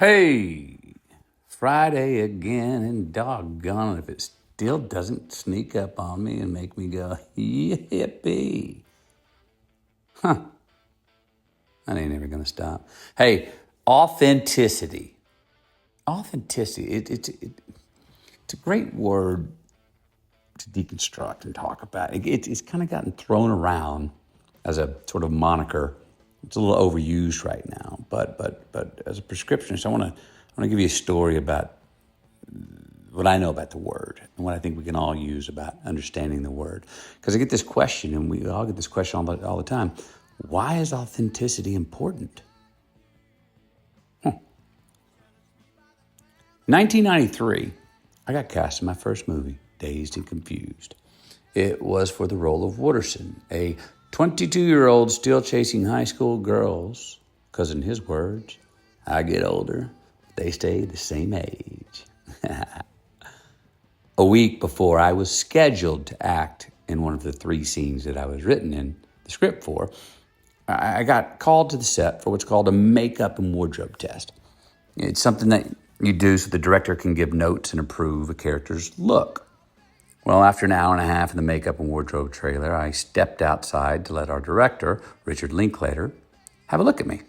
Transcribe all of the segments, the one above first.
Hey, Friday again, and doggone it if it still doesn't sneak up on me and make me go, yippee. Huh, that ain't ever gonna stop. Hey, authenticity. Authenticity, it's a great word to deconstruct and talk about. It's kind of gotten thrown around as a sort of moniker. It's a little overused right now, but as a prescriptionist, I want to give you a story about what I know about the word and what I think we can all use about understanding the word. Because I get this question, and we all get this question all the time: why is authenticity important? 1993, I got cast in my first movie, Dazed and Confused. It was for the role of Wooderson, a 22-year-old still chasing high school girls, because in his words, I get older, they stay the same age. A week before I was scheduled to act in one of the 3 scenes that I was written in the script for, I got called to the set for what's called a makeup and wardrobe test. It's something that you do so the director can give notes and approve a character's look. Well, after an hour and a half in the makeup and wardrobe trailer, I stepped outside to let our director, Richard Linklater, have a look at me.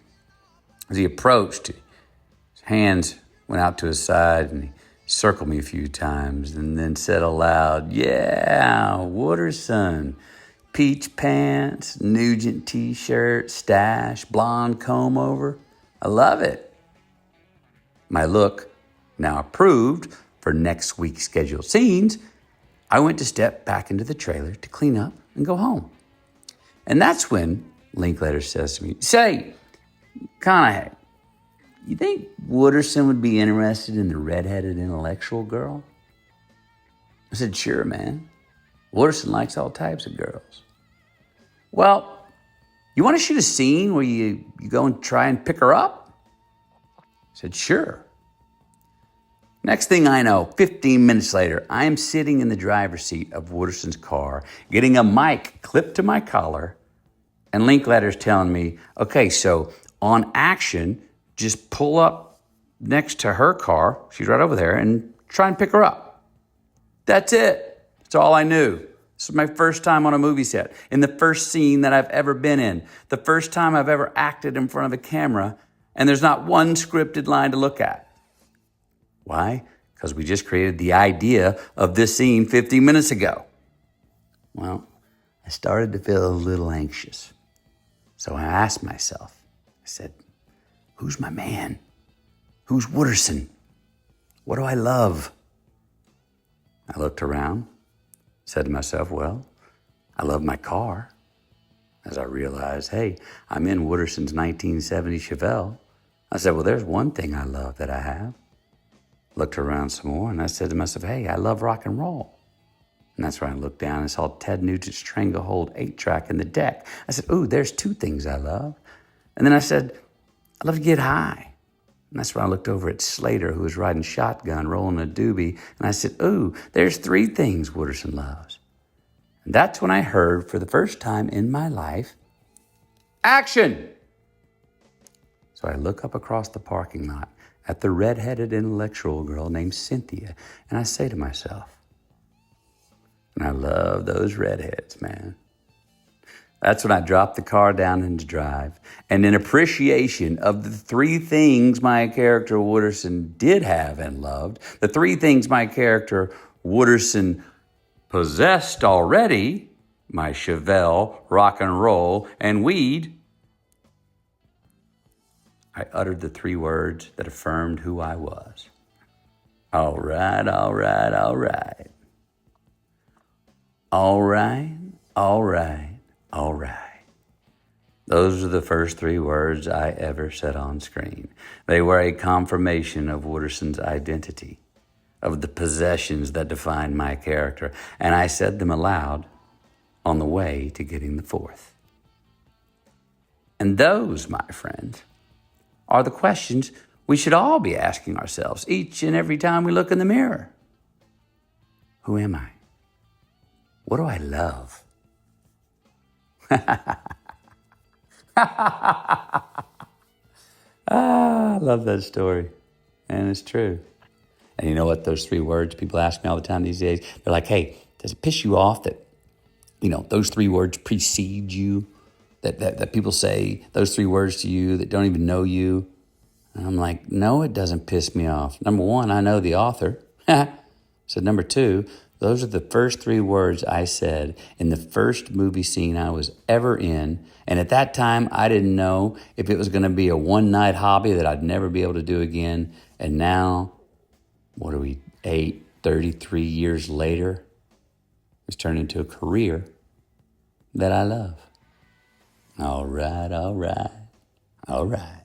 As he approached, his hands went out to his side and he circled me a few times and then said aloud, "Yeah, Wooderson, peach pants, Nugent t-shirt, stash, blonde comb over. I love it." My look, now approved for next week's scheduled scenes, I went to step back into the trailer to clean up and go home. And that's when Linklater says to me, "Say, McConaughey, you think Wooderson would be interested in the redheaded intellectual girl?" I said, "Sure, man. Wooderson likes all types of girls." "Well, you want to shoot a scene where you go and try and pick her up?" I said, "Sure." Next thing I know, 15 minutes later, I am sitting in the driver's seat of Wooderson's car, getting a mic clipped to my collar, and Linklater's telling me, "Okay, so on action, just pull up next to her car, she's right over there, and try and pick her up." That's it. That's all I knew. This was my first time on a movie set, in the first scene that I've ever been in, the first time I've ever acted in front of a camera, and there's not one scripted line to look at. Why? Because we just created the idea of this scene 15 minutes ago. Well, I started to feel a little anxious. So I asked myself, I said, who's my man? Who's Wooderson? What do I love? I looked around, said to myself, well, I love my car. As I realized, hey, I'm in Wooderson's 1970 Chevelle. I said, well, there's one thing I love that I have. Looked around some more, and I said to myself, hey, I love rock and roll. And that's when I looked down and saw Ted Nugent's Stranglehold 8-track in the deck. I said, ooh, there's 2 things I love. And then I said, I love to get high. And that's when I looked over at Slater, who was riding shotgun, rolling a doobie. And I said, ooh, there's 3 things Wooderson loves. And that's when I heard, for the first time in my life, action! So I look up across the parking lot at the red-headed intellectual girl named Cynthia, and I say to myself, and I love those redheads, man. That's when I dropped the car down into drive, and in appreciation of the 3 things my character Wooderson did have and loved, the 3 things my character Wooderson possessed already, my Chevelle, rock and roll, and weed, I uttered the 3 words that affirmed who I was. All right, all right, all right. All right, all right, all right. Those are the first 3 words I ever said on screen. They were a confirmation of Wooderson's identity, of the possessions that defined my character, and I said them aloud on the way to getting the 4th. And those, my friends, are the questions we should all be asking ourselves each and every time we look in the mirror. Who am I? What do I love? I love that story. And it's true. And you know what? Those 3 words, people ask me all the time these days. They're like, hey, does it piss you off that, those 3 words precede you? That people say those 3 words to you that don't even know you? And I'm like, no, it doesn't piss me off. Number 1, I know the author. So number 2, those are the first 3 words I said in the first movie scene I was ever in. And at that time, I didn't know if it was going to be a one-night hobby that I'd never be able to do again. And now, 33 years later, it's turned into a career that I love. All right, all right, all right.